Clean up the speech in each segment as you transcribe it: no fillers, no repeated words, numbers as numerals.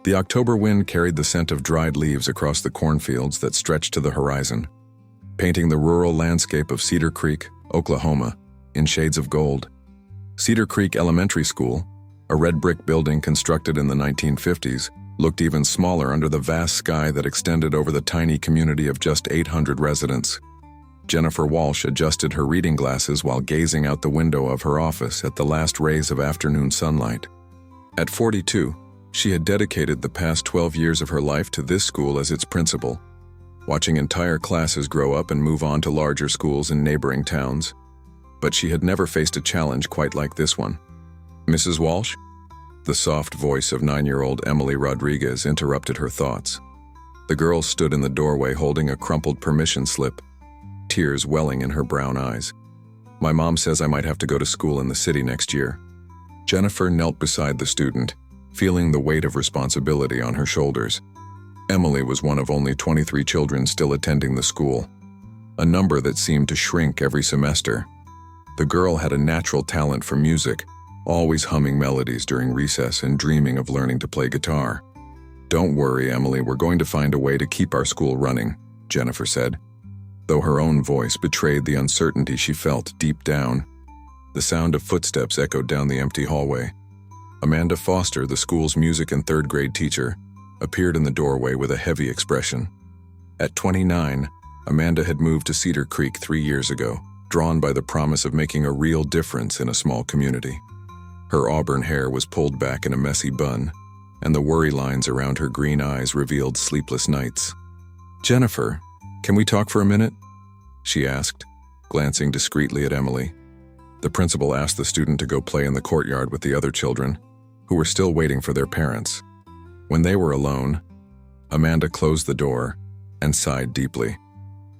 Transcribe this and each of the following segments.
The October wind carried the scent of dried leaves across the cornfields that stretched to the horizon, painting the rural landscape of Cedar Creek, Oklahoma, in shades of gold. Cedar Creek Elementary School, a red brick building constructed in the 1950s, looked even smaller under the vast sky that extended over the tiny community of just 800 residents. Jennifer Walsh adjusted her reading glasses while gazing out the window of her office at the last rays of afternoon sunlight. At 42, she had dedicated the past 12 years of her life to this school as its principal, watching entire classes grow up and move on to larger schools in neighboring towns. But she had never faced a challenge quite like this one. "Mrs. Walsh?" The soft voice of 9-year-old Emily Rodriguez interrupted her thoughts. The girl stood in the doorway holding a crumpled permission slip, tears welling in her brown eyes. "My mom says I might have to go to school in the city next year." Jennifer knelt beside the student, feeling the weight of responsibility on her shoulders. Emily was one of only 23 children still attending the school, a number that seemed to shrink every semester. The girl had a natural talent for music, always humming melodies during recess and dreaming of learning to play guitar. "Don't worry, Emily, we're going to find a way to keep our school running," Jennifer said, though her own voice betrayed the uncertainty she felt deep down. The sound of footsteps echoed down the empty hallway. Amanda Foster, the school's music and third-grade teacher, appeared in the doorway with a heavy expression. At 29, Amanda had moved to Cedar Creek 3 years ago, drawn by the promise of making a real difference in a small community. Her auburn hair was pulled back in a messy bun, and the worry lines around her green eyes revealed sleepless nights. "Jennifer, can we talk for a minute?" she asked, glancing discreetly at Emily. The principal asked the student to go play in the courtyard with the other children, who were still waiting for their parents. When they were alone, Amanda closed the door and sighed deeply.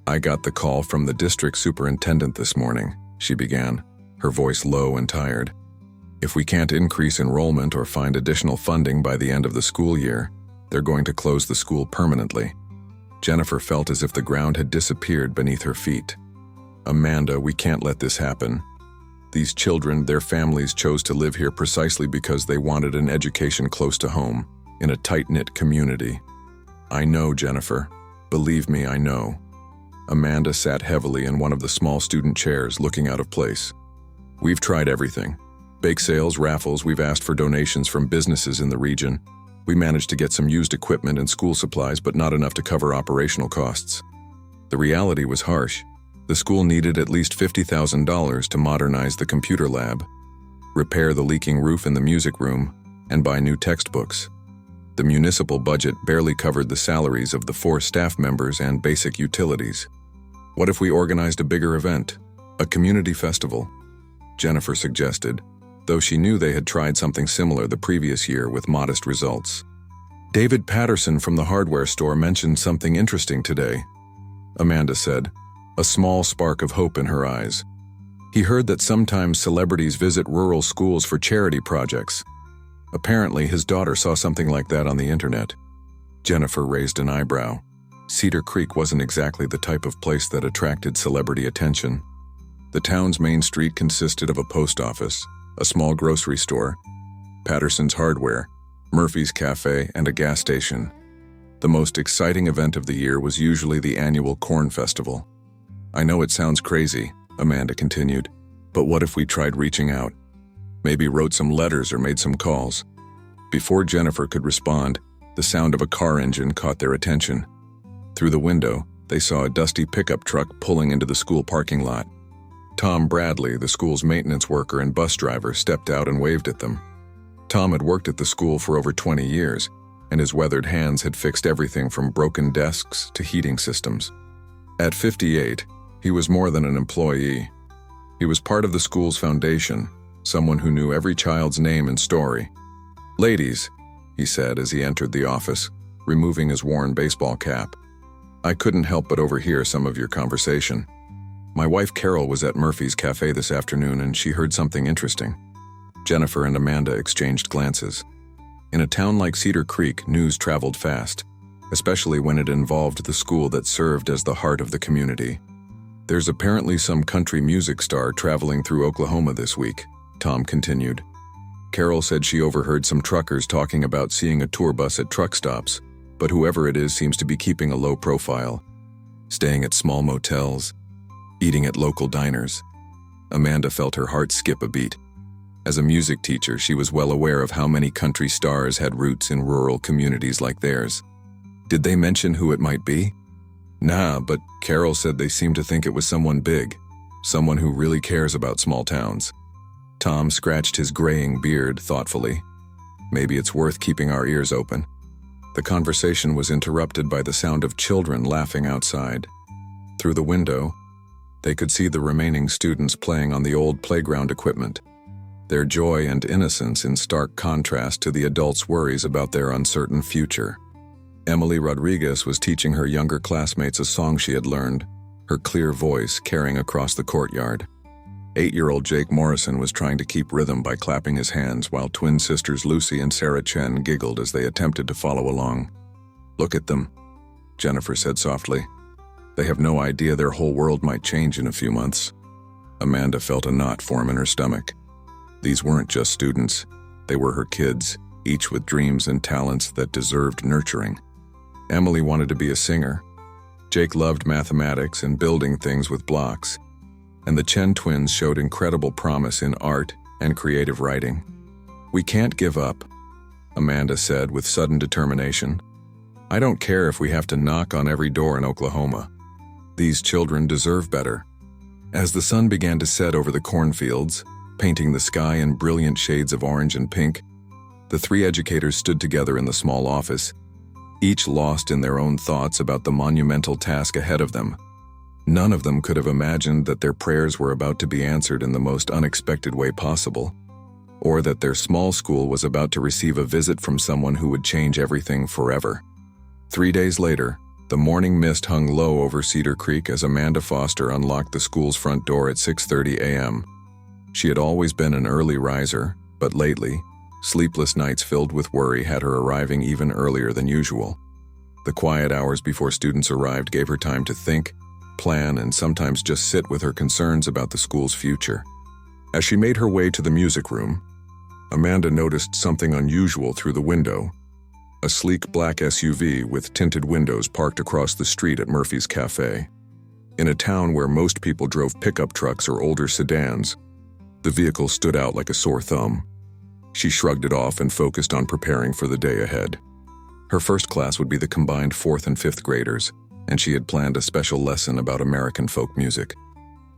"I got the call from the district superintendent this morning," she began, her voice low and tired. "If we can't increase enrollment or find additional funding by the end of the school year, they're going to close the school permanently." Jennifer felt as if the ground had disappeared beneath her feet. "Amanda, we can't let this happen. These children, their families chose to live here precisely because they wanted an education close to home, in a tight-knit community." "I know, Jennifer. Believe me, I know." Amanda sat heavily in one of the small student chairs, looking out of place. "We've tried everything. Bake sales, raffles, we've asked for donations from businesses in the region. We managed to get some used equipment and school supplies, but not enough to cover operational costs. The reality was harsh. The school needed at least $50,000 to modernize the computer lab, repair the leaking roof in the music room, and buy new textbooks. The municipal budget barely covered the salaries of the 4 staff members and basic utilities. What if we organized a bigger event, a community festival?" Jennifer suggested, though she knew they had tried something similar the previous year with modest results. "David Patterson from the hardware store mentioned something interesting today," Amanda said, a small spark of hope in her eyes. "He heard that sometimes celebrities visit rural schools for charity projects. Apparently, his daughter saw something like that on the internet." Jennifer raised an eyebrow. Cedar Creek wasn't exactly the type of place that attracted celebrity attention. The town's main street consisted of a post office, a small grocery store, Patterson's Hardware, Murphy's Cafe, and a gas station. The most exciting event of the year was usually the annual Corn Festival. "I know it sounds crazy," Amanda continued, "but what if we tried reaching out? Maybe wrote some letters or made some calls?" Before Jennifer could respond, the sound of a car engine caught their attention. Through the window, they saw a dusty pickup truck pulling into the school parking lot. Tom Bradley, the school's maintenance worker and bus driver, stepped out and waved at them. Tom had worked at the school for over 20 years, and his weathered hands had fixed everything from broken desks to heating systems. At 58, he was more than an employee. He was part of the school's foundation, someone who knew every child's name and story. "Ladies," he said as he entered the office, removing his worn baseball cap, "I couldn't help but overhear some of your conversation. My wife Carol was at Murphy's Cafe this afternoon and she heard something interesting." Jennifer and Amanda exchanged glances. In a town like Cedar Creek, news traveled fast, especially when it involved the school that served as the heart of the community. "There's apparently some country music star traveling through Oklahoma this week," Tom continued. Carol said she overheard some truckers talking about seeing a tour bus at truck stops, but whoever it is seems to be keeping a low profile, staying at small motels, eating at local diners. Amanda felt her heart skip a beat. As a music teacher, she was well aware of how many country stars had roots in rural communities like theirs. Did they mention who it might be? Nah, but Carol said they seemed to think it was someone big, someone who really cares about small towns. Tom scratched his graying beard thoughtfully. Maybe it's worth keeping our ears open. The conversation was interrupted by the sound of children laughing outside. Through the window, they could see the remaining students playing on the old playground equipment, their joy and innocence in stark contrast to the adults' worries about their uncertain future. Emily Rodriguez was teaching her younger classmates a song she had learned, her clear voice carrying across the courtyard. 8-year-old Jake Morrison was trying to keep rhythm by clapping his hands while twin sisters Lucy and Sarah Chen giggled as they attempted to follow along. "Look at them," Jennifer said softly. "They have no idea their whole world might change in a few months." Amanda felt a knot form in her stomach. These weren't just students, they were her kids, each with dreams and talents that deserved nurturing. Emily wanted to be a singer. Jake loved mathematics and building things with blocks. And the Chen twins showed incredible promise in art and creative writing. "We can't give up," Amanda said with sudden determination. "I don't care if we have to knock on every door in Oklahoma. These children deserve better." As the sun began to set over the cornfields, painting the sky in brilliant shades of orange and pink, the three educators stood together in the small office, each lost in their own thoughts about the monumental task ahead of them. None of them could have imagined that their prayers were about to be answered in the most unexpected way possible, or that their small school was about to receive a visit from someone who would change everything forever. 3 days later, the morning mist hung low over Cedar Creek as Amanda Foster unlocked the school's front door at 6:30 a.m. She had always been an early riser, but lately, sleepless nights filled with worry had her arriving even earlier than usual. The quiet hours before students arrived gave her time to think, plan, and sometimes just sit with her concerns about the school's future. As she made her way to the music room, Amanda noticed something unusual through the window. A sleek black SUV with tinted windows parked across the street at Murphy's Cafe. In a town where most people drove pickup trucks or older sedans, the vehicle stood out like a sore thumb. She shrugged it off and focused on preparing for the day ahead. Her first class would be the combined 4th and 5th graders, and she had planned a special lesson about American folk music,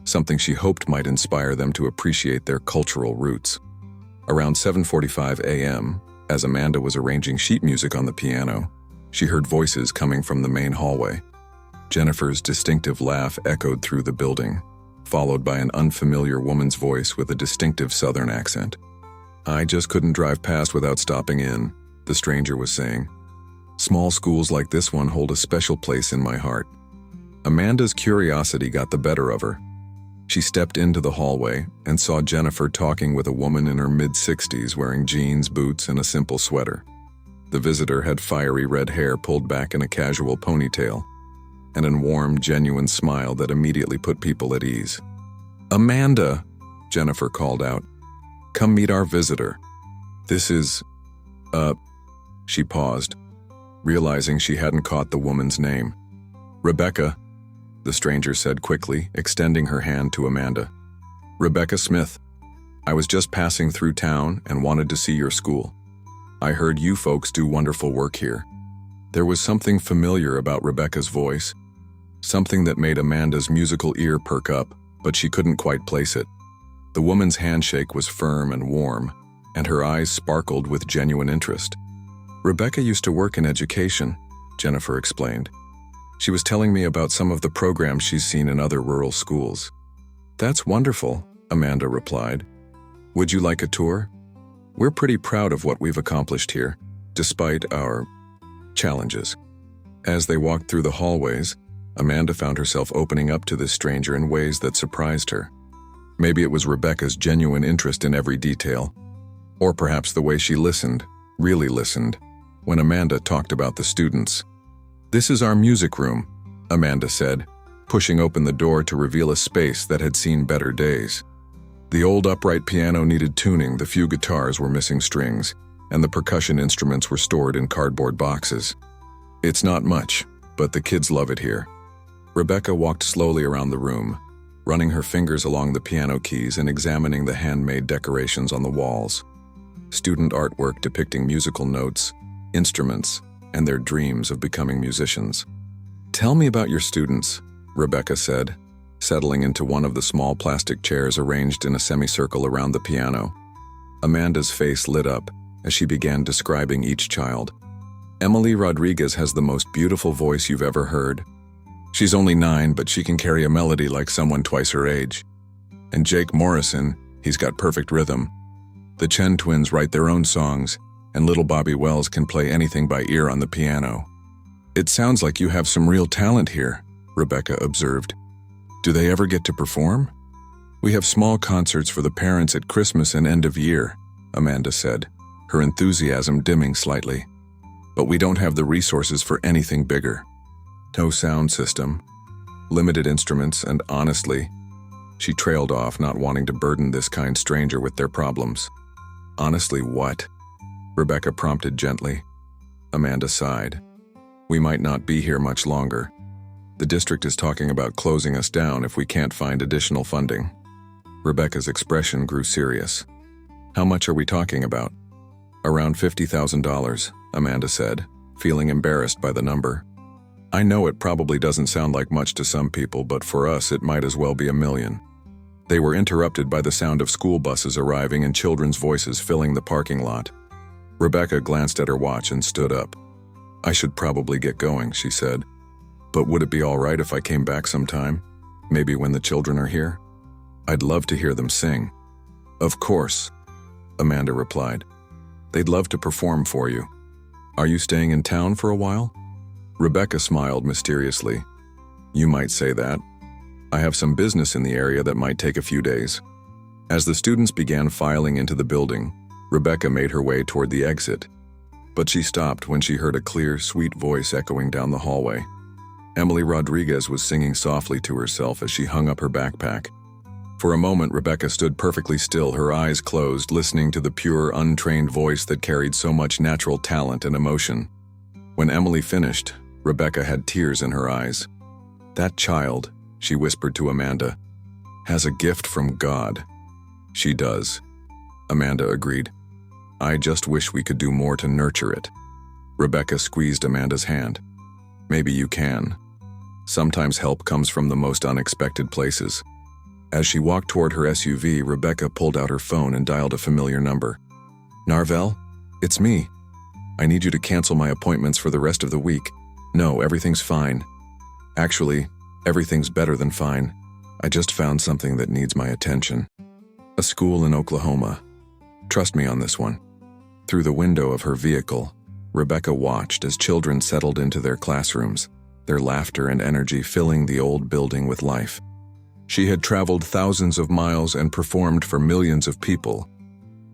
something she hoped might inspire them to appreciate their cultural roots. Around 7:45 a.m., as Amanda was arranging sheet music on the piano, she heard voices coming from the main hallway. Jennifer's distinctive laugh echoed through the building, followed by an unfamiliar woman's voice with a distinctive southern accent. "I just couldn't drive past without stopping in," the stranger was saying. "Small schools like this one hold a special place in my heart." Amanda's curiosity got the better of her. She stepped into the hallway and saw Jennifer talking with a woman in her mid-60s wearing jeans, boots, and a simple sweater. The visitor had fiery red hair pulled back in a casual ponytail, and a warm, genuine smile that immediately put people at ease. "Amanda," Jennifer called out. "Come meet our visitor. This is, She paused, realizing she hadn't caught the woman's name. "Rebecca," the stranger said quickly, extending her hand to Amanda. "Rebecca Smith. I was just passing through town and wanted to see your school. I heard you folks do wonderful work here." There was something familiar about Rebecca's voice, something that made Amanda's musical ear perk up, but she couldn't quite place it. The woman's handshake was firm and warm, and her eyes sparkled with genuine interest. "Rebecca used to work in education," Jennifer explained. "She was telling me about some of the programs she's seen in other rural schools." "That's wonderful," Amanda replied. "Would you like a tour? We're pretty proud of what we've accomplished here, despite our challenges." As they walked through the hallways, Amanda found herself opening up to this stranger in ways that surprised her. Maybe it was Rebecca's genuine interest in every detail, or perhaps the way she listened, really listened, when Amanda talked about the students. "This is our music room," Amanda said, pushing open the door to reveal a space that had seen better days. The old upright piano needed tuning, the few guitars were missing strings, and the percussion instruments were stored in cardboard boxes. It's not much, but the kids love it here. Rebecca walked slowly around the room, running her fingers along the piano keys and examining the handmade decorations on the walls. Student artwork depicting musical notes, instruments, and their dreams of becoming musicians. "Tell me about your students," Rebecca said, settling into one of the small plastic chairs arranged in a semicircle around the piano. Amanda's face lit up as she began describing each child. "Emily Rodriguez has the most beautiful voice you've ever heard. She's only 9, but she can carry a melody like someone twice her age. And Jake Morrison, he's got perfect rhythm. The Chen twins write their own songs, and little Bobby Wells can play anything by ear on the piano." "It sounds like you have some real talent here," Rebecca observed. "Do they ever get to perform?" "We have small concerts for the parents at Christmas and end of year," Amanda said, her enthusiasm dimming slightly. "But we don't have the resources for anything bigger. No sound system, limited instruments, and honestly," she trailed off, not wanting to burden this kind stranger with their problems. "Honestly what?" Rebecca prompted gently. Amanda sighed. "We might not be here much longer. The district is talking about closing us down if we can't find additional funding." Rebecca's expression grew serious. "How much are we talking about?" "Around $50,000, Amanda said, feeling embarrassed by the number. "I know it probably doesn't sound like much to some people, but for us it might as well be $1 million. They were interrupted by the sound of school buses arriving and children's voices filling the parking lot. Rebecca glanced at her watch and stood up. "I should probably get going," she said. "But would it be all right if I came back sometime? Maybe when the children are here? I'd love to hear them sing." "Of course," Amanda replied. "They'd love to perform for you. Are you staying in town for a while?" Rebecca smiled mysteriously. "You might say that. I have some business in the area that might take a few days." As the students began filing into the building, Rebecca made her way toward the exit. But she stopped when she heard a clear, sweet voice echoing down the hallway. Emily Rodriguez was singing softly to herself as she hung up her backpack. For a moment, Rebecca stood perfectly still, her eyes closed, listening to the pure, untrained voice that carried so much natural talent and emotion. When Emily finished, Rebecca had tears in her eyes. "That child," she whispered to Amanda, "has a gift from God." "She does," Amanda agreed. "I just wish we could do more to nurture it." Rebecca squeezed Amanda's hand. "Maybe you can. Sometimes help comes from the most unexpected places." As she walked toward her SUV, Rebecca pulled out her phone and dialed a familiar number. "Narvel? It's me. I need you to cancel my appointments for the rest of the week." "No, everything's fine. Actually, everything's better than fine. I just found something that needs my attention. A school in Oklahoma. Trust me on this one." Through the window of her vehicle, Rebecca watched as children settled into their classrooms, their laughter and energy filling the old building with life. She had traveled thousands of miles and performed for millions of people.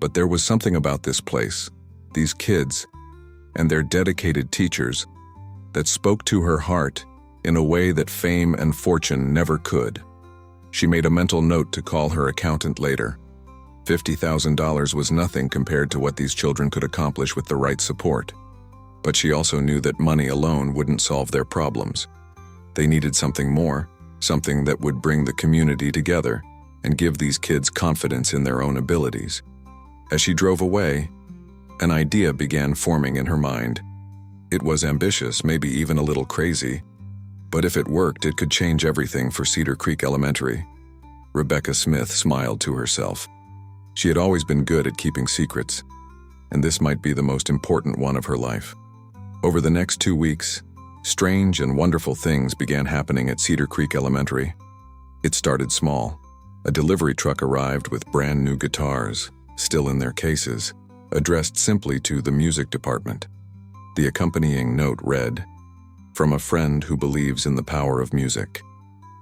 But there was something about this place, these kids, and their dedicated teachers, that spoke to her heart in a way that fame and fortune never could. She made a mental note to call her accountant later. $50,000 was nothing compared to what these children could accomplish with the right support. But she also knew that money alone wouldn't solve their problems. They needed something more, something that would bring the community together and give these kids confidence in their own abilities. As she drove away, an idea began forming in her mind. It was ambitious, maybe even a little crazy, but if it worked, it could change everything for Cedar Creek Elementary. Rebecca Smith smiled to herself. She had always been good at keeping secrets, and this might be the most important one of her life. Over the next 2 weeks, strange and wonderful things began happening at Cedar Creek Elementary. It started small. A delivery truck arrived with brand new guitars, still in their cases, addressed simply to the music department. The accompanying note read, "From a friend who believes in the power of music."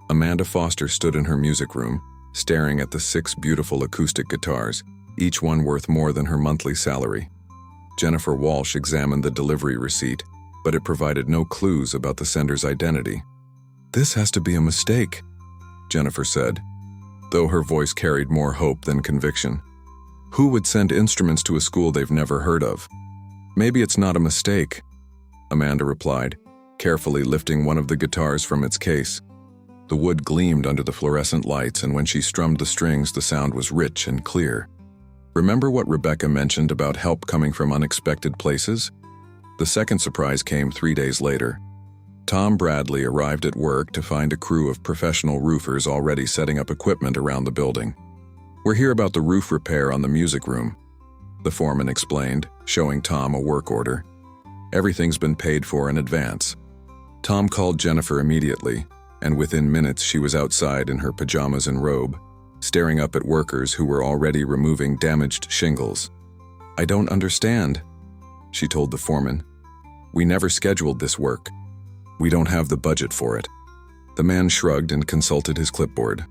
Amanda Foster stood in her music room, staring at the 6 beautiful acoustic guitars, each one worth more than her monthly salary. Jennifer Walsh examined the delivery receipt, but it provided no clues about the sender's identity. "This has to be a mistake," Jennifer said. though her voice carried more hope than conviction. Who would send instruments to a school they've never heard of? Maybe it's not a mistake, Amanda replied, carefully lifting one of the guitars from its case. The wood gleamed under the fluorescent lights, and when she strummed the strings, the sound was rich and clear. Remember what Rebecca mentioned about help coming from unexpected places? The second surprise came 3 days later. Tom Bradley arrived at work to find a crew of professional roofers already setting up equipment around the building. "We're here about the roof repair on the music room," the foreman explained, showing Tom a work order. "Everything's been paid for in advance." Tom called Jennifer immediately, and within minutes she was outside in her pajamas and robe, staring up at workers who were already removing damaged shingles. "I don't understand," she told the foreman. "We never scheduled this work. We don't have the budget for it." The man shrugged and consulted his clipboard.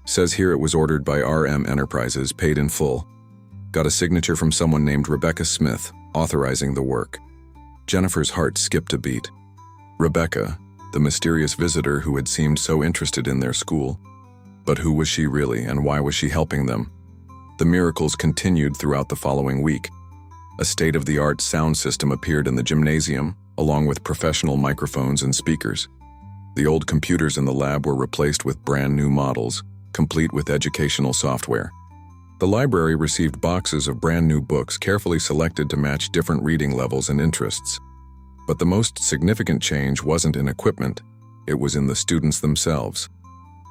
"Says here it was ordered by RM Enterprises, paid in full. Got a signature from someone named Rebecca Smith, authorizing the work." Jennifer's heart skipped a beat. Rebecca, the mysterious visitor who had seemed so interested in their school. But who was she really, and why was she helping them? The miracles continued throughout the following week. A state-of-the-art sound system appeared in the gymnasium, along with professional microphones and speakers. The old computers in the lab were replaced with brand new models, complete with educational software. The library received boxes of brand new books carefully selected to match different reading levels and interests. But the most significant change wasn't in equipment, it was in the students themselves.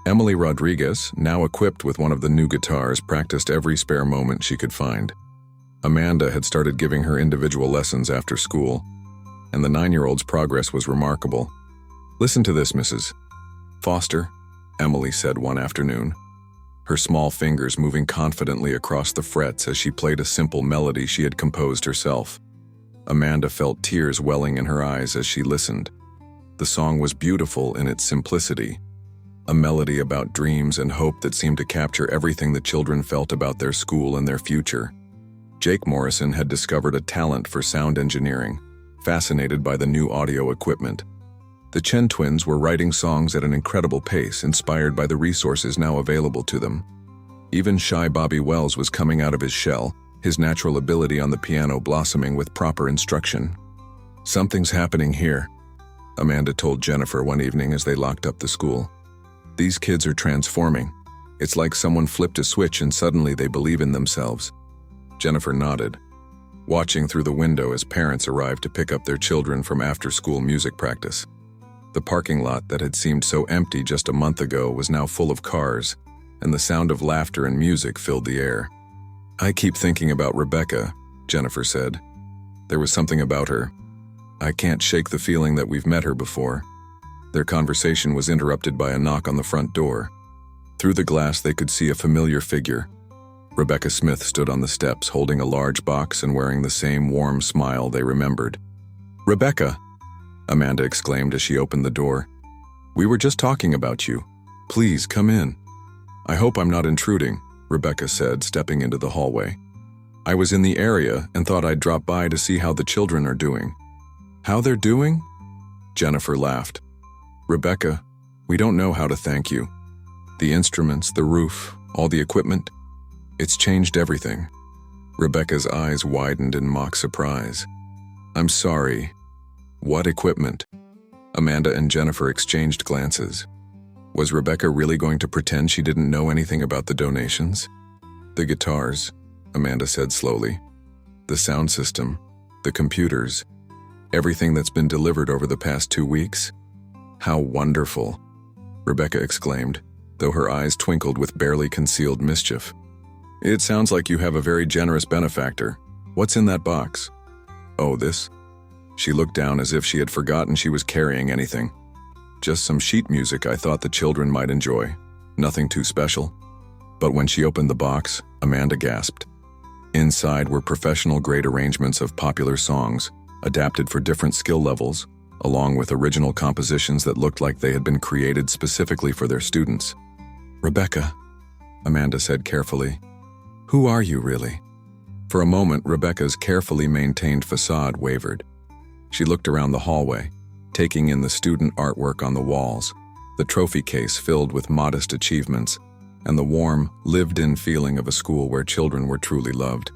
Emily Rodriguez, now equipped with one of the new guitars, practiced every spare moment she could find. Amanda had started giving her individual lessons after school, and the 9-year-old's progress was remarkable. "Listen to this, Mrs. Foster," Emily said one afternoon, her small fingers moving confidently across the frets as she played a simple melody she had composed herself. Amanda felt tears welling in her eyes as she listened. The song was beautiful in its simplicity, a melody about dreams and hope that seemed to capture everything the children felt about their school and their future. Jake Morrison had discovered a talent for sound engineering, fascinated by the new audio equipment. The Chen twins were writing songs at an incredible pace, inspired by the resources now available to them. Even shy Bobby Wells was coming out of his shell, his natural ability on the piano blossoming with proper instruction. "Something's happening here," Amanda told Jennifer one evening as they locked up the school. "These kids are transforming. It's like someone flipped a switch and suddenly they believe in themselves." Jennifer nodded, watching through the window as parents arrived to pick up their children from after-school music practice. The parking lot that had seemed so empty just a month ago was now full of cars, and the sound of laughter and music filled the air. "I keep thinking about Rebecca," Jennifer said. "There was something about her. I can't shake the feeling that we've met her before." Their conversation was interrupted by a knock on the front door. Through the glass they could see a familiar figure. Rebecca Smith stood on the steps holding a large box and wearing the same warm smile they remembered. "Rebecca!" Amanda exclaimed as she opened the door. "We were just talking about you. Please come in." "I hope I'm not intruding," Rebecca said, stepping into the hallway. "I was in the area and thought I'd drop by to see how the children are doing." "How they're doing?" Jennifer laughed. "Rebecca, we don't know how to thank you. The instruments, the roof, all the equipment, it's changed everything." Rebecca's eyes widened in mock surprise. "I'm sorry. What equipment?" Amanda and Jennifer exchanged glances. Was Rebecca really going to pretend she didn't know anything about the donations? "The guitars," Amanda said slowly. "The sound system, the computers, everything that's been delivered over the past 2 weeks. How wonderful," Rebecca exclaimed, though her eyes twinkled with barely concealed mischief. "It sounds like you have a very generous benefactor. What's in that box?" "Oh, this?" She looked down as if she had forgotten she was carrying anything. "Just some sheet music I thought the children might enjoy. Nothing too special." But when she opened the box, Amanda gasped. Inside were professional-grade arrangements of popular songs, adapted for different skill levels, along with original compositions that looked like they had been created specifically for their students. "Rebecca," Amanda said carefully, "who are you really?" For a moment, Rebecca's carefully maintained facade wavered. She looked around the hallway, taking in the student artwork on the walls, the trophy case filled with modest achievements, and the warm, lived-in feeling of a school where children were truly loved.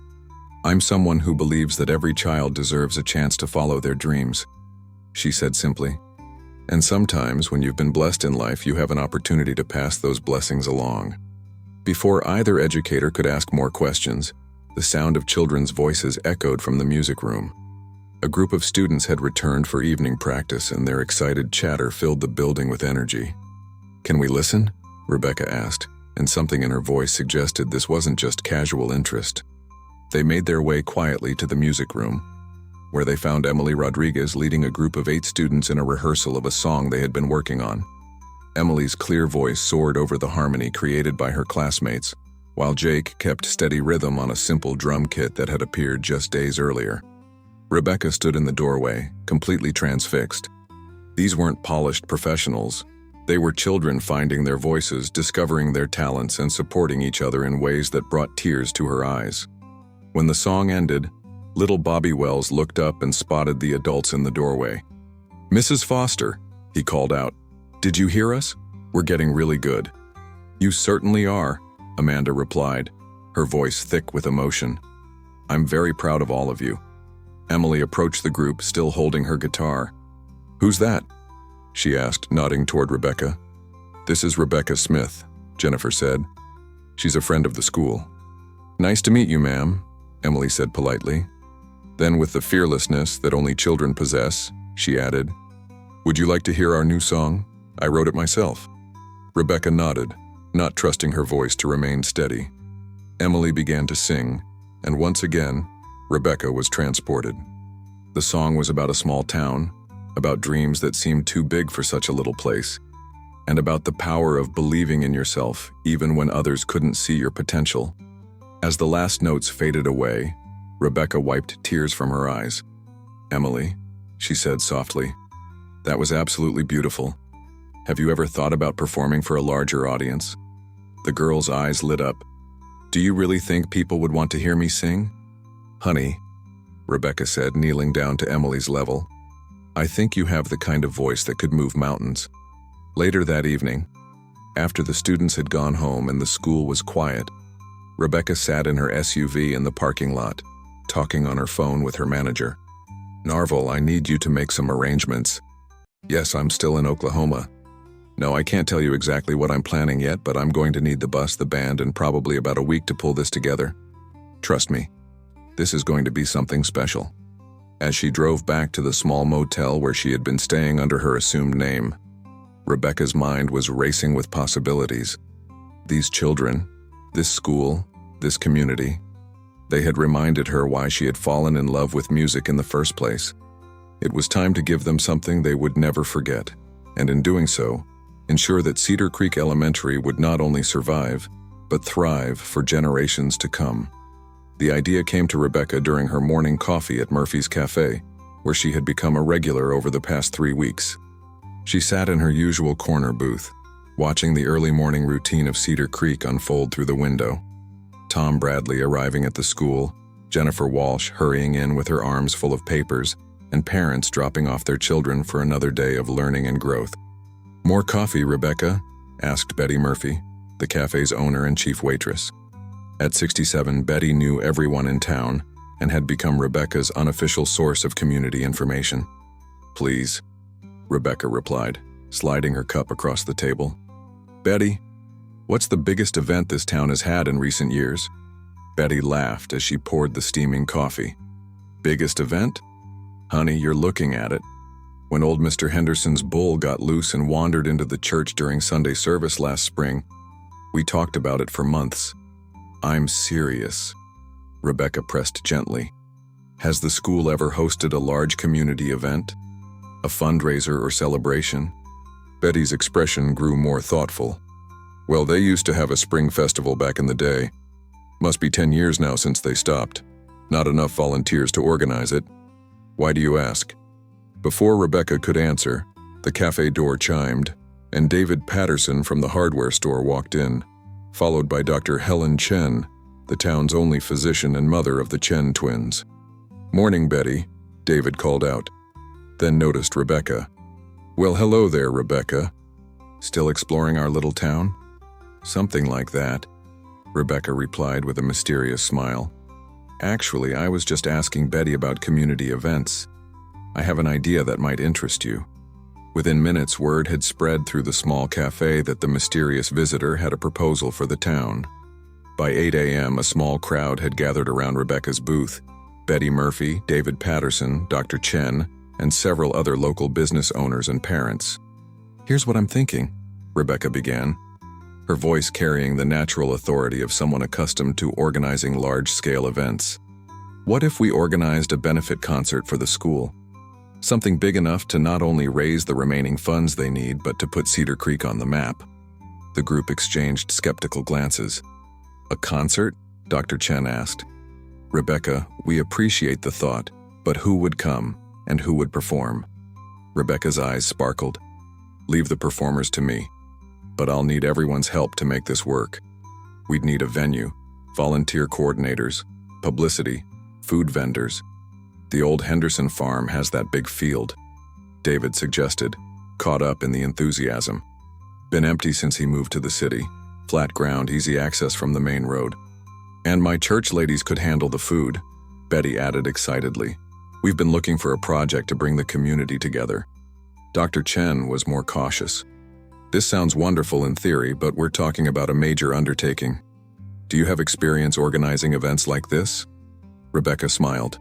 "I'm someone who believes that every child deserves a chance to follow their dreams," she said simply. "And sometimes, when you've been blessed in life, you have an opportunity to pass those blessings along." Before either educator could ask more questions, the sound of children's voices echoed from the music room. A group of students had returned for evening practice, and their excited chatter filled the building with energy. "Can we listen?" Rebecca asked, and something in her voice suggested this wasn't just casual interest. They made their way quietly to the music room, where they found Emily Rodriguez leading a group of 8 students in a rehearsal of a song they had been working on. Emily's clear voice soared over the harmony created by her classmates, while Jake kept steady rhythm on a simple drum kit that had appeared just days earlier. Rebecca stood in the doorway, completely transfixed. These weren't polished professionals. They were children finding their voices, discovering their talents, and supporting each other in ways that brought tears to her eyes. When the song ended, little Bobby Wells looked up and spotted the adults in the doorway. "Mrs. Foster," he called out. "Did you hear us? We're getting really good." "You certainly are," Amanda replied, her voice thick with emotion. "I'm very proud of all of you." Emily approached the group, still holding her guitar. "Who's that?" she asked, nodding toward Rebecca. "This is Rebecca Smith," Jennifer said. "She's a friend of the school." "Nice to meet you, ma'am," Emily said politely. Then, with the fearlessness that only children possess, she added, "Would you like to hear our new song? I wrote it myself." Rebecca nodded, not trusting her voice to remain steady. Emily began to sing, and once again, Rebecca was transported. The song was about a small town, about dreams that seemed too big for such a little place, and about the power of believing in yourself even when others couldn't see your potential. As the last notes faded away, Rebecca wiped tears from her eyes. "Emily," she said softly, "that was absolutely beautiful. Have you ever thought about performing for a larger audience?" The girl's eyes lit up. "Do you really think people would want to hear me sing?" "Honey," Rebecca said, kneeling down to Emily's level, "I think you have the kind of voice that could move mountains." Later that evening, after the students had gone home and the school was quiet, Rebecca sat in her SUV in the parking lot, talking on her phone with her manager. "Narvel, I need you to make some arrangements." "Yes, I'm still in Oklahoma." "No, I can't tell you exactly what I'm planning yet, but I'm going to need the bus, the band, and probably about a week to pull this together. Trust me, this is going to be something special." As she drove back to the small motel where she had been staying under her assumed name, Rebecca's mind was racing with possibilities. These children, this school, this community, they had reminded her why she had fallen in love with music in the first place. It was time to give them something they would never forget, and in doing so, ensure that Cedar Creek Elementary would not only survive, but thrive for generations to come. The idea came to Rebecca during her morning coffee at Murphy's Cafe, where she had become a regular over the past 3 weeks. She sat in her usual corner booth, watching the early morning routine of Cedar Creek unfold through the window. Tom Bradley arriving at the school, Jennifer Walsh hurrying in with her arms full of papers, and parents dropping off their children for another day of learning and growth. "More coffee, Rebecca?" asked Betty Murphy, the cafe's owner and chief waitress. At 67, Betty knew everyone in town and had become Rebecca's unofficial source of community information. "Please," Rebecca replied, sliding her cup across the table. "Betty, what's the biggest event this town has had in recent years?" Betty laughed as she poured the steaming coffee. "Biggest event? Honey, you're looking at it. When old Mr. Henderson's bull got loose and wandered into the church during Sunday service last spring, we talked about it for months." "I'm serious," Rebecca pressed gently. "Has the school ever hosted a large community event? A fundraiser or celebration?" Betty's expression grew more thoughtful. "Well, they used to have a spring festival back in the day. Must be 10 years now since they stopped. Not enough volunteers to organize it. Why do you ask?" Before Rebecca could answer, the cafe door chimed, and David Patterson from the hardware store walked in, followed by Dr. Helen Chen, the town's only physician and mother of the Chen twins. "Morning, Betty," David called out, then noticed Rebecca. "Well, hello there, Rebecca. Still exploring our little town?" Something like that, Rebecca replied with a mysterious smile. Actually, I was just asking Betty about community events. I have an idea that might interest you. Within minutes, word had spread through the small cafe that the mysterious visitor had a proposal for the town. By 8 a.m., a small crowd had gathered around Rebecca's booth. Betty Murphy, David Patterson, Dr. Chen, and several other local business owners and parents. "Here's what I'm thinking," Rebecca began, her voice carrying the natural authority of someone accustomed to organizing large-scale events. "What if we organized a benefit concert for the school? Something big enough to not only raise the remaining funds they need, but to put Cedar Creek on the map." The group exchanged skeptical glances. "A concert?" Dr. Chen asked. "Rebecca, we appreciate the thought, but who would come, and who would perform?" Rebecca's eyes sparkled. "Leave the performers to me. But I'll need everyone's help to make this work. We'd need a venue, volunteer coordinators, publicity, food vendors. The old Henderson farm has that big field," David suggested, caught up in the enthusiasm. "Been empty since he moved to the city. Flat ground, easy access from the main road. And my church ladies could handle the food," Betty added excitedly. "We've been looking for a project to bring the community together." Dr. Chen was more cautious. "This sounds wonderful in theory, but we're talking about a major undertaking. Do you have experience organizing events like this?" Rebecca smiled.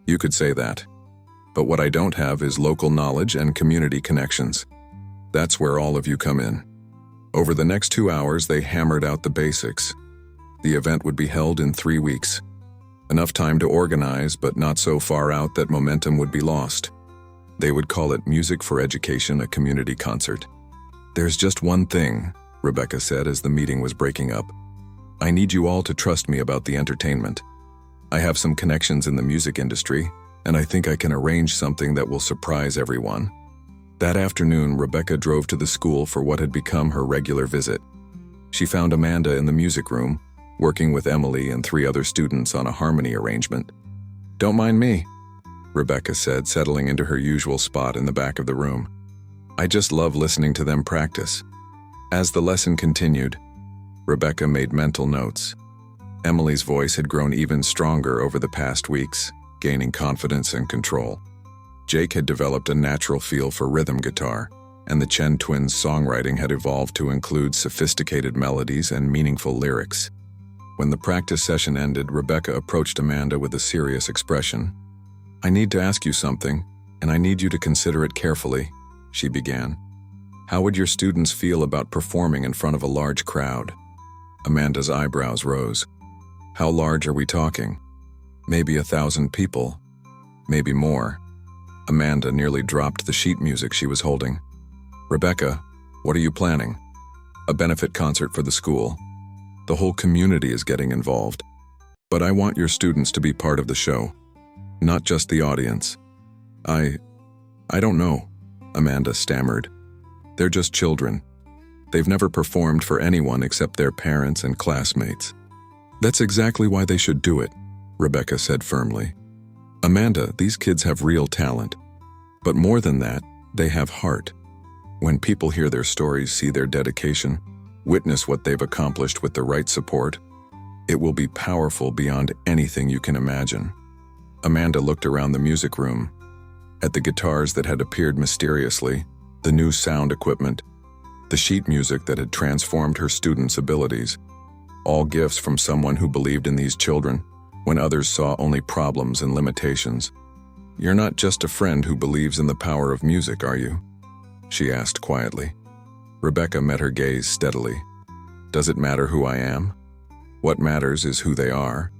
"You could say that. But what I don't have is local knowledge and community connections. That's where all of you come in." Over the next 2 hours, they hammered out the basics. The event would be held in 3 weeks. Enough time to organize, but not so far out that momentum would be lost. They would call it Music for Education, a community concert. "There's just one thing," Rebecca said as the meeting was breaking up. "I need you all to trust me about the entertainment. I have some connections in the music industry, and I think I can arrange something that will surprise everyone." That afternoon, Rebecca drove to the school for what had become her regular visit. She found Amanda in the music room, working with Emily and 3 other students on a harmony arrangement. "Don't mind me," Rebecca said, settling into her usual spot in the back of the room. "I just love listening to them practice." As the lesson continued, Rebecca made mental notes. Emily's voice had grown even stronger over the past weeks, gaining confidence and control. Jake had developed a natural feel for rhythm guitar, and the Chen twins' songwriting had evolved to include sophisticated melodies and meaningful lyrics. When the practice session ended, Rebecca approached Amanda with a serious expression. "I need to ask you something, and I need you to consider it carefully," she began. "How would your students feel about performing in front of a large crowd?" Amanda's eyebrows rose. "How large are we talking? Maybe 1,000 people? Maybe more?" Amanda nearly dropped the sheet music she was holding. "Rebecca, what are you planning?" "A benefit concert for the school. The whole community is getting involved. But I want your students to be part of the show, not just the audience." I don't know," Amanda stammered. "They're just children. They've never performed for anyone except their parents and classmates." "That's exactly why they should do it," Rebecca said firmly. "Amanda, these kids have real talent. But more than that, they have heart. When people hear their stories, see their dedication, witness what they've accomplished with the right support, it will be powerful beyond anything you can imagine." Amanda looked around the music room, at the guitars that had appeared mysteriously, the new sound equipment, the sheet music that had transformed her students' abilities, all gifts from someone who believed in these children when others saw only problems and limitations. "You're not just a friend who believes in the power of music, are you?" she asked quietly. Rebecca met her gaze steadily. "Does it matter who I am? What matters is who they are,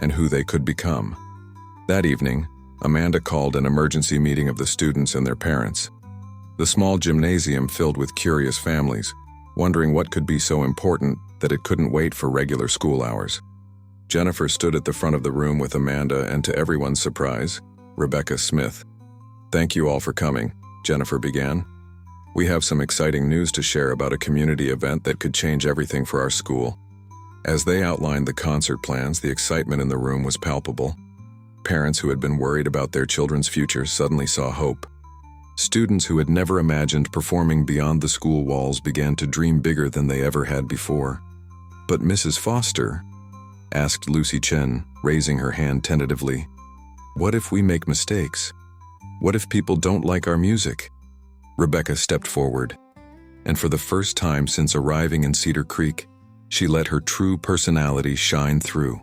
and who they could become." That evening, Amanda called an emergency meeting of the students and their parents. The small gymnasium filled with curious families, wondering what could be so important that it couldn't wait for regular school hours. Jennifer stood at the front of the room with Amanda, and to everyone's surprise, Rebecca Smith. "Thank you all for coming," Jennifer began. "We have some exciting news to share about a community event that could change everything for our school." As they outlined the concert plans, the excitement in the room was palpable. Parents who had been worried about their children's futures suddenly saw hope. Students who had never imagined performing beyond the school walls began to dream bigger than they ever had before. "But Mrs. Foster," asked Lucy Chen, raising her hand tentatively, "what if we make mistakes? What if people don't like our music?" Rebecca stepped forward, and for the first time since arriving in Cedar Creek, she let her true personality shine through.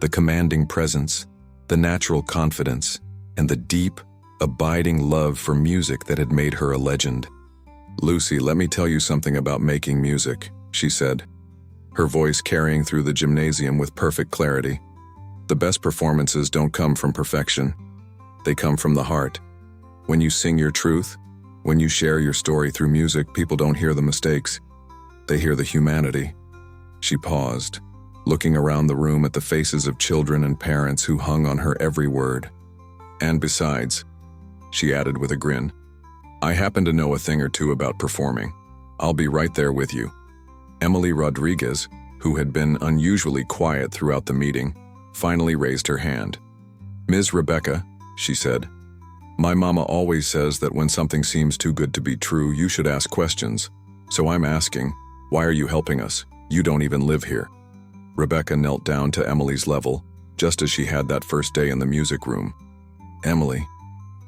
The commanding presence, the natural confidence, and the deep, abiding love for music that had made her a legend. "Lucy, let me tell you something about making music," she said, her voice carrying through the gymnasium with perfect clarity. "The best performances don't come from perfection. They come from the heart. When you sing your truth, when you share your story through music, people don't hear the mistakes. They hear the humanity." She paused, looking around the room at the faces of children and parents who hung on her every word. "And besides," she added with a grin, "I happen to know a thing or two about performing. I'll be right there with you." Emily Rodriguez, who had been unusually quiet throughout the meeting, finally raised her hand. "Ms. Rebecca," she said, "my mama always says that when something seems too good to be true, you should ask questions. So I'm asking, why are you helping us? You don't even live here." Rebecca knelt down to Emily's level, just as she had that first day in the music room. "Emily,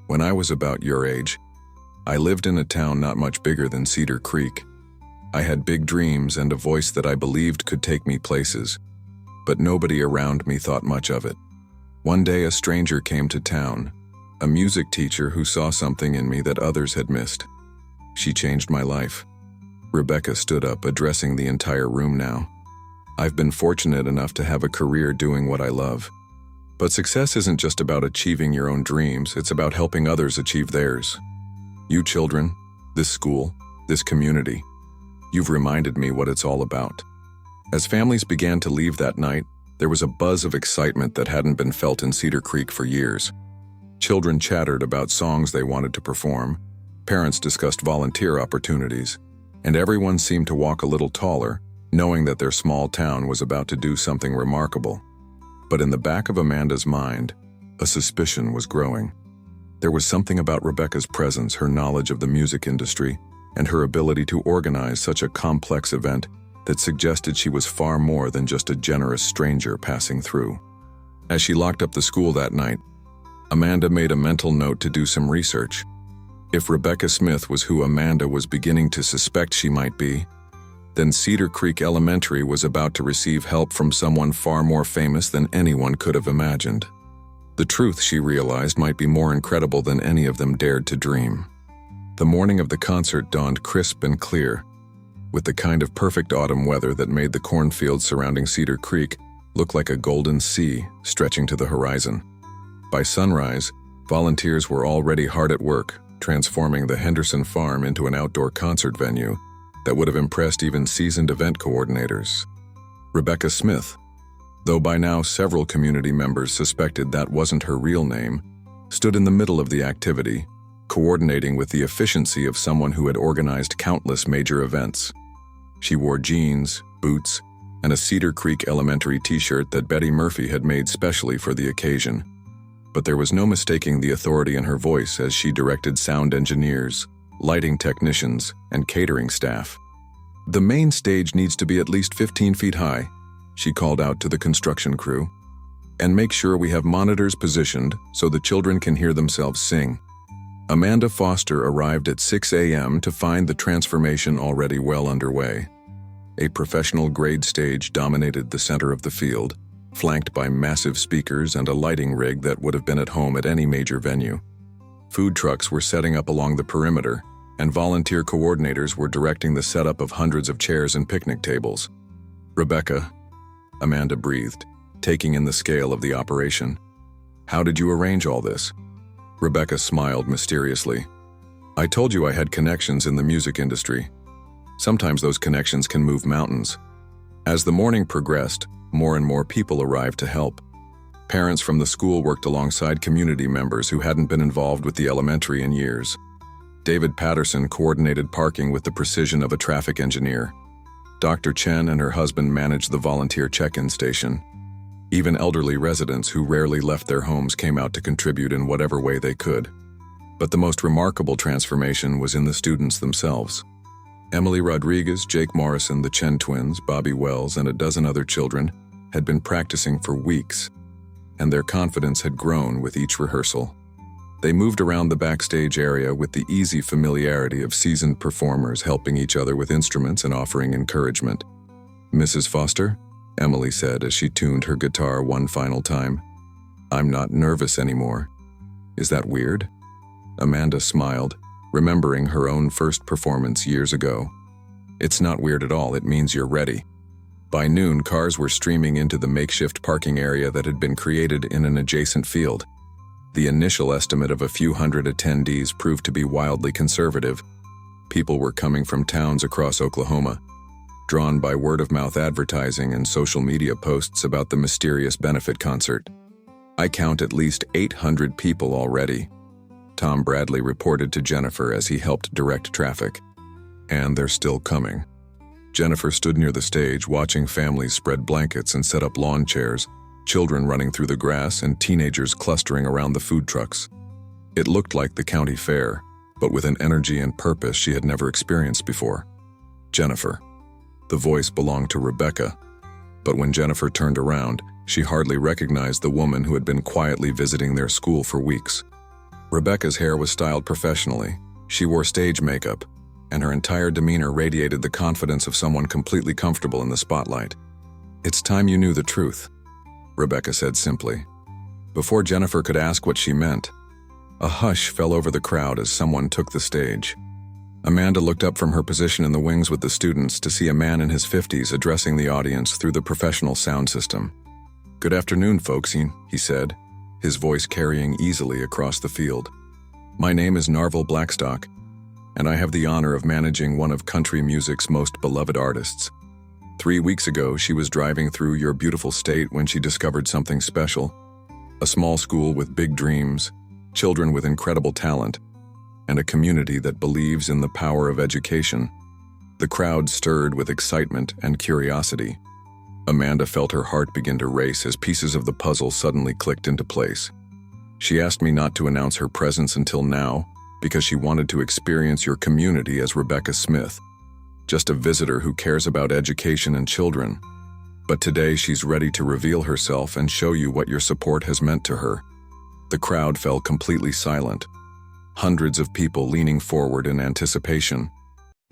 when I was about your age, I lived in a town not much bigger than Cedar Creek. I had big dreams and a voice that I believed could take me places, but nobody around me thought much of it. One day a stranger came to town, a music teacher who saw something in me that others had missed. She changed my life." Rebecca stood up, addressing the entire room now. "I've been fortunate enough to have a career doing what I love. But success isn't just about achieving your own dreams, it's about helping others achieve theirs. You children, this school, this community, you've reminded me what it's all about." As families began to leave that night, there was a buzz of excitement that hadn't been felt in Cedar Creek for years. Children chattered about songs they wanted to perform, parents discussed volunteer opportunities, and everyone seemed to walk a little taller, knowing that their small town was about to do something remarkable. But in the back of Amanda's mind, a suspicion was growing. There was something about Rebecca's presence, her knowledge of the music industry, and her ability to organize such a complex event that suggested she was far more than just a generous stranger passing through. As she locked up the school that night, Amanda made a mental note to do some research. If Rebecca Smith was who Amanda was beginning to suspect she might be, then Cedar Creek Elementary was about to receive help from someone far more famous than anyone could have imagined. The truth, she realized, might be more incredible than any of them dared to dream. The morning of the concert dawned crisp and clear, with the kind of perfect autumn weather that made the cornfields surrounding Cedar Creek look like a golden sea stretching to the horizon. By sunrise, volunteers were already hard at work, transforming the Henderson Farm into an outdoor concert venue that would have impressed even seasoned event coordinators. Rebecca Smith, though by now several community members suspected that wasn't her real name, stood in the middle of the activity, coordinating with the efficiency of someone who had organized countless major events. She wore jeans, boots, and a Cedar Creek Elementary t-shirt that Betty Murphy had made specially for the occasion. But there was no mistaking the authority in her voice as she directed sound engineers, lighting technicians, and catering staff. "The main stage needs to be at least 15 feet high," she called out to the construction crew. "And make sure we have monitors positioned so the children can hear themselves sing." Amanda Foster arrived at 6 a.m. to find the transformation already well underway. A professional-grade stage dominated the center of the field, flanked by massive speakers and a lighting rig that would have been at home at any major venue. Food trucks were setting up along the perimeter, and volunteer coordinators were directing the setup of hundreds of chairs and picnic tables. "Rebecca," Amanda breathed, taking in the scale of the operation. "How did you arrange all this?" Rebecca smiled mysteriously. "I told you I had connections in the music industry. Sometimes those connections can move mountains." As the morning progressed, more and more people arrived to help. Parents from the school worked alongside community members who hadn't been involved with the elementary in years. David Patterson coordinated parking with the precision of a traffic engineer. Dr. Chen and her husband managed the volunteer check-in station. Even elderly residents who rarely left their homes came out to contribute in whatever way they could. But the most remarkable transformation was in the students themselves. Emily Rodriguez, Jake Morrison, the Chen twins, Bobby Wells, and a dozen other children had been practicing for weeks, and their confidence had grown with each rehearsal. They moved around the backstage area with the easy familiarity of seasoned performers helping each other with instruments and offering encouragement. "Mrs. Foster," Emily said as she tuned her guitar one final time, "I'm not nervous anymore. Is that weird?" Amanda smiled, remembering her own first performance years ago. "It's not weird at all, it means you're ready." By noon, cars were streaming into the makeshift parking area that had been created in an adjacent field. The initial estimate of a few hundred attendees proved to be wildly conservative. People were coming from towns across Oklahoma, drawn by word-of-mouth advertising and social media posts about the mysterious benefit concert. "I count at least 800 people already," Tom Bradley reported to Jennifer as he helped direct traffic. "And they're still coming." Jennifer stood near the stage watching families spread blankets and set up lawn chairs, children running through the grass and teenagers clustering around the food trucks. It looked like the county fair, but with an energy and purpose she had never experienced before. "Jennifer." The voice belonged to Rebecca, but when Jennifer turned around, she hardly recognized the woman who had been quietly visiting their school for weeks. Rebecca's hair was styled professionally. She wore stage makeup, and her entire demeanor radiated the confidence of someone completely comfortable in the spotlight. "It's time you knew the truth," Rebecca said simply. Before Jennifer could ask what she meant, a hush fell over the crowd as someone took the stage. Amanda looked up from her position in the wings with the students to see a man in his 50s addressing the audience through the professional sound system. "Good afternoon, folks," he said, his voice carrying easily across the field. "My name is Narvel Blackstock, and I have the honor of managing one of country music's most beloved artists. 3 weeks ago, she was driving through your beautiful state when she discovered something special. A small school with big dreams, children with incredible talent, and a community that believes in the power of education." The crowd stirred with excitement and curiosity. Amanda felt her heart begin to race as pieces of the puzzle suddenly clicked into place. "She asked me not to announce her presence until now because she wanted to experience your community as Rebecca Smith, just a visitor who cares about education and children. But today she's ready to reveal herself and show you what your support has meant to her." The crowd fell completely silent, hundreds of people leaning forward in anticipation.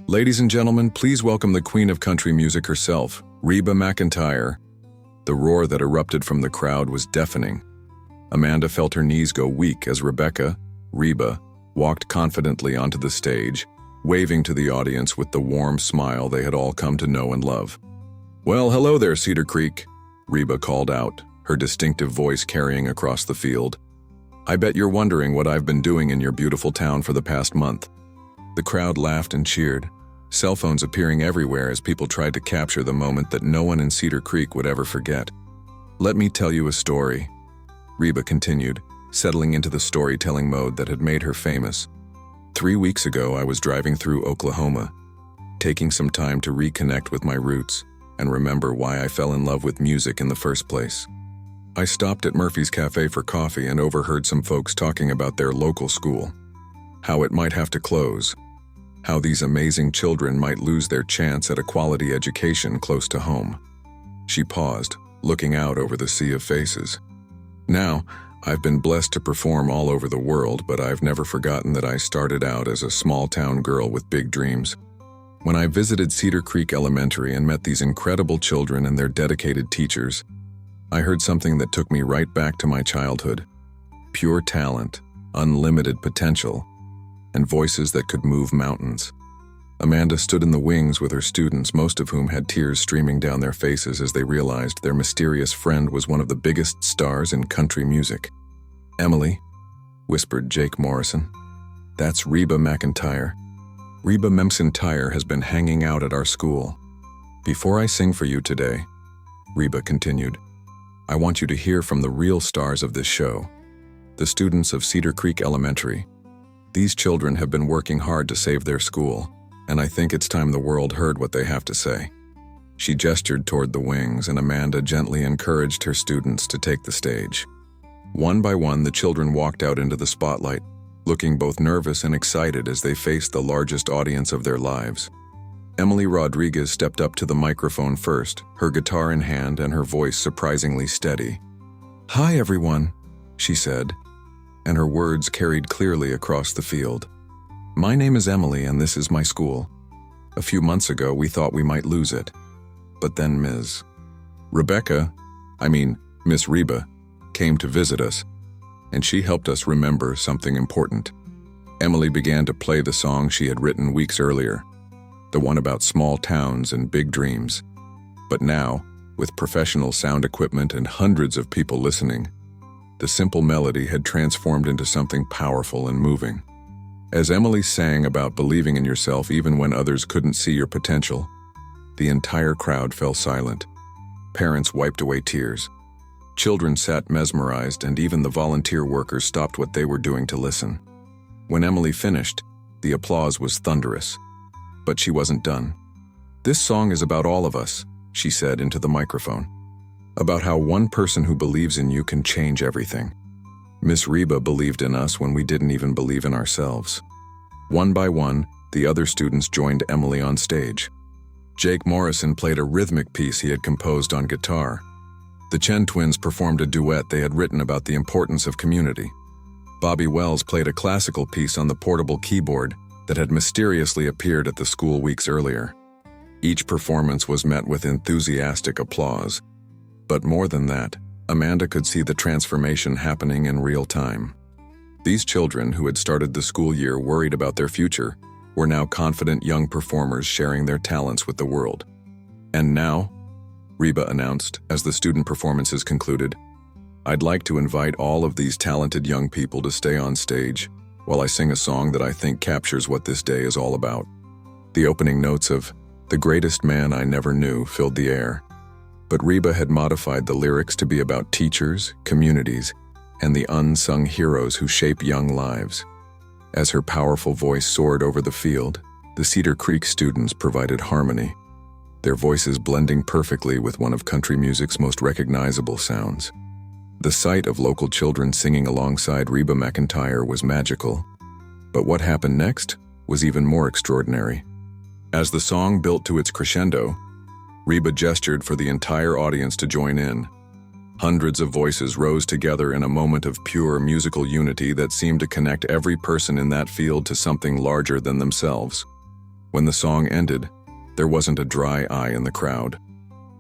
"Ladies and gentlemen, please welcome the queen of country music herself, Reba McEntire." The roar that erupted from the crowd was deafening. Amanda felt her knees go weak as Reba, walked confidently onto the stage, waving to the audience with the warm smile they had all come to know and love. "Well, hello there, Cedar Creek," Reba called out, her distinctive voice carrying across the field. "I bet you're wondering what I've been doing in your beautiful town for the past month." The crowd laughed and cheered, cell phones appearing everywhere as people tried to capture the moment that no one in Cedar Creek would ever forget. "Let me tell you a story," Reba continued, settling into the storytelling mode that had made her famous. 3 weeks ago, I was driving through Oklahoma, taking some time to reconnect with my roots and remember why I fell in love with music in the first place. I stopped at Murphy's Cafe for coffee and overheard some folks talking about their local school, how it might have to close, how these amazing children might lose their chance at a quality education close to home. She paused, looking out over the sea of faces. "Now, I've been blessed to perform all over the world, but I've never forgotten that I started out as a small-town girl with big dreams. When I visited Cedar Creek Elementary and met these incredible children and their dedicated teachers, I heard something that took me right back to my childhood. Pure talent, unlimited potential, and voices that could move mountains." Amanda stood in the wings with her students, most of whom had tears streaming down their faces as they realized their mysterious friend was one of the biggest stars in country music. "Emily," whispered Jake Morrison, "that's Reba McEntire. Reba McEntire has been hanging out at our school. Before I sing for you today," Reba continued, "I want you to hear from the real stars of this show, the students of Cedar Creek Elementary. These children have been working hard to save their school, and I think it's time the world heard what they have to say." She gestured toward the wings, and Amanda gently encouraged her students to take the stage. One by one, the children walked out into the spotlight, looking both nervous and excited as they faced the largest audience of their lives. Emily Rodriguez stepped up to the microphone first, her guitar in hand and her voice surprisingly steady. "Hi, everyone," she said, and her words carried clearly across the field. "My name is Emily and this is my school. A few months ago, we thought we might lose it. But then Miss Reba, came to visit us, and she helped us remember something important." Emily began to play the song she had written weeks earlier, the one about small towns and big dreams. But now, with professional sound equipment and hundreds of people listening, the simple melody had transformed into something powerful and moving. As Emily sang about believing in yourself even when others couldn't see your potential, the entire crowd fell silent. Parents wiped away tears. Children sat mesmerized, and even the volunteer workers stopped what they were doing to listen. When Emily finished, the applause was thunderous. But she wasn't done. "This song is about all of us," she said into the microphone. "About how one person who believes in you can change everything. Miss Reba believed in us when we didn't even believe in ourselves." One by one, the other students joined Emily on stage. Jake Morrison played a rhythmic piece he had composed on guitar. The Chen twins performed a duet they had written about the importance of community. Bobby Wells played a classical piece on the portable keyboard that had mysteriously appeared at the school weeks earlier. Each performance was met with enthusiastic applause. But more than that, Amanda could see the transformation happening in real time. These children, who had started the school year worried about their future, were now confident young performers sharing their talents with the world. "And now," Reba announced as the student performances concluded, "I'd like to invite all of these talented young people to stay on stage while I sing a song that I think captures what this day is all about." The opening notes of "The Greatest Man I Never Knew" filled the air. But Reba had modified the lyrics to be about teachers, communities, and the unsung heroes who shape young lives. As her powerful voice soared over the field, the Cedar Creek students provided harmony, their voices blending perfectly with one of country music's most recognizable sounds. The sight of local children singing alongside Reba McEntire was magical. But what happened next was even more extraordinary. As the song built to its crescendo, Reba gestured for the entire audience to join in. Hundreds of voices rose together in a moment of pure musical unity that seemed to connect every person in that field to something larger than themselves. When the song ended, there wasn't a dry eye in the crowd.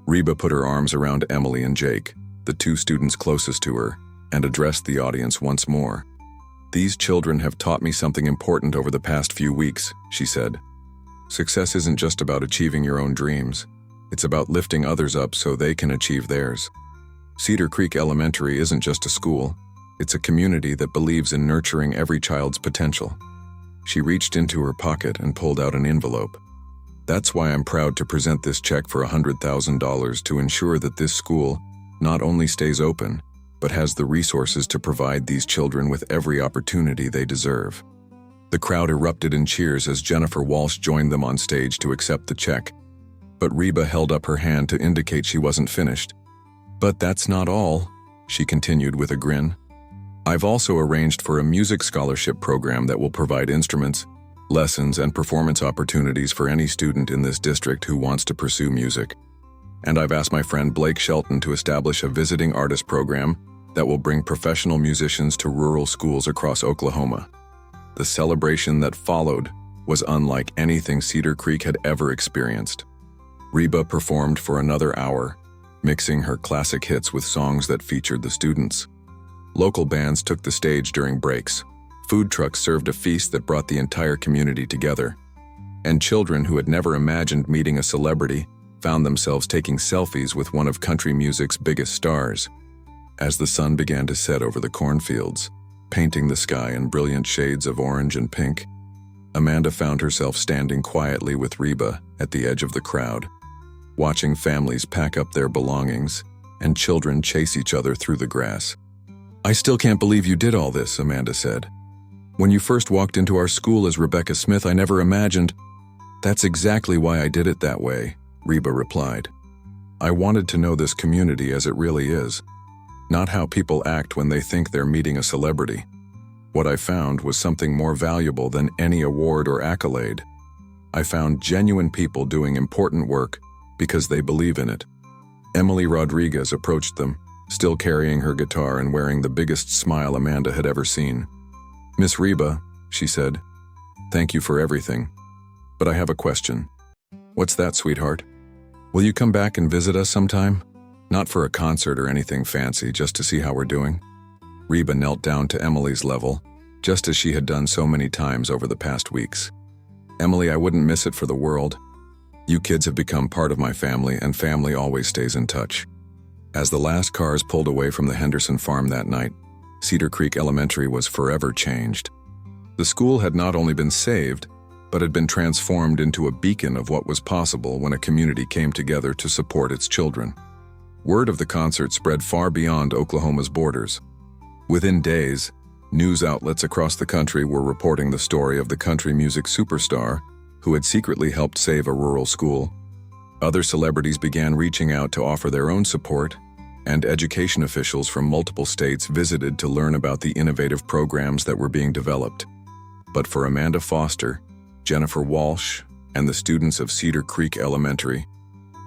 Reba put her arms around Emily and Jake, the two students closest to her, and addressed the audience once more. "These children have taught me something important over the past few weeks," she said. "Success isn't just about achieving your own dreams. It's about lifting others up so they can achieve theirs. Cedar Creek Elementary isn't just a school. It's a community that believes in nurturing every child's potential." She reached into her pocket and pulled out an envelope. "That's why I'm proud to present this check for $100,000 to ensure that this school not only stays open, but has the resources to provide these children with every opportunity they deserve." The crowd erupted in cheers as Jennifer Walsh joined them on stage to accept the check. But Reba held up her hand to indicate she wasn't finished. "But that's not all," she continued with a grin. "I've also arranged for a music scholarship program that will provide instruments, lessons, and performance opportunities for any student in this district who wants to pursue music. And I've asked my friend Blake Shelton to establish a visiting artist program that will bring professional musicians to rural schools across Oklahoma." The celebration that followed was unlike anything Cedar Creek had ever experienced. Reba performed for another hour, mixing her classic hits with songs that featured the students. Local bands took the stage during breaks. Food trucks served a feast that brought the entire community together. And children who had never imagined meeting a celebrity found themselves taking selfies with one of country music's biggest stars. As the sun began to set over the cornfields, painting the sky in brilliant shades of orange and pink, Amanda found herself standing quietly with Reba at the edge of the crowd, watching families pack up their belongings and children chase each other through the grass. "I still can't believe you did all this," Amanda said. "When you first walked into our school as Rebecca Smith, I never imagined—" "That's exactly why I did it that way," Reba replied. "I wanted to know this community as it really is, not how people act when they think they're meeting a celebrity." What I found was something more valuable than any award or accolade. I found genuine people doing important work because they believe in it. Emily Rodriguez approached them, still carrying her guitar and wearing the biggest smile Amanda had ever seen. "Miss Reba," she said, "thank you for everything. But I have a question." "What's that, sweetheart?" "Will you come back and visit us sometime? Not for a concert or anything fancy, just to see how we're doing." Reba knelt down to Emily's level, just as she had done so many times over the past weeks. "Emily, I wouldn't miss it for the world. You kids have become part of my family, and family always stays in touch." As the last cars pulled away from the Henderson farm that night, Cedar Creek Elementary was forever changed. The school had not only been saved, but had been transformed into a beacon of what was possible when a community came together to support its children. Word of the concert spread far beyond Oklahoma's borders. Within days, news outlets across the country were reporting the story of the country music superstar who had secretly helped save a rural school. Other celebrities began reaching out to offer their own support, and education officials from multiple states visited to learn about the innovative programs that were being developed. But for Amanda Foster, Jennifer Walsh, and the students of Cedar Creek Elementary,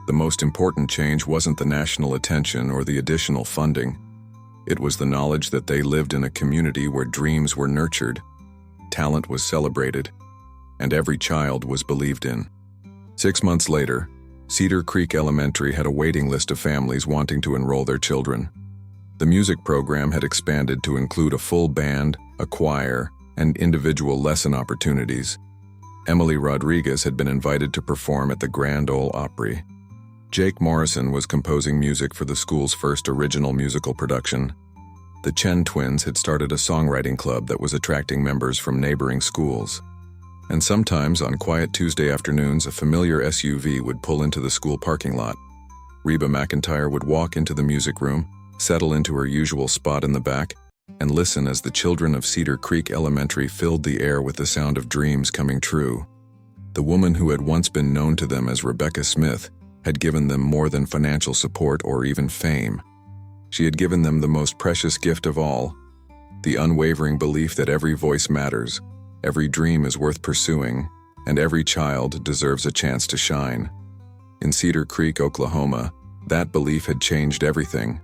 the most important change wasn't the national attention or the additional funding. It was the knowledge that they lived in a community where dreams were nurtured, talent was celebrated, and every child was believed in. 6 months later, Cedar Creek Elementary had a waiting list of families wanting to enroll their children. The music program had expanded to include a full band, a choir, and individual lesson opportunities. Emily Rodriguez had been invited to perform at the Grand Ole Opry. Jake Morrison was composing music for the school's first original musical production. The Chen twins had started a songwriting club that was attracting members from neighboring schools. And sometimes, on quiet Tuesday afternoons, a familiar SUV would pull into the school parking lot. Reba McEntire would walk into the music room, settle into her usual spot in the back, and listen as the children of Cedar Creek Elementary filled the air with the sound of dreams coming true. The woman who had once been known to them as Rebecca Smith had given them more than financial support or even fame. She had given them the most precious gift of all, the unwavering belief that every voice matters, every dream is worth pursuing, and every child deserves a chance to shine. In Cedar Creek, Oklahoma, that belief had changed everything.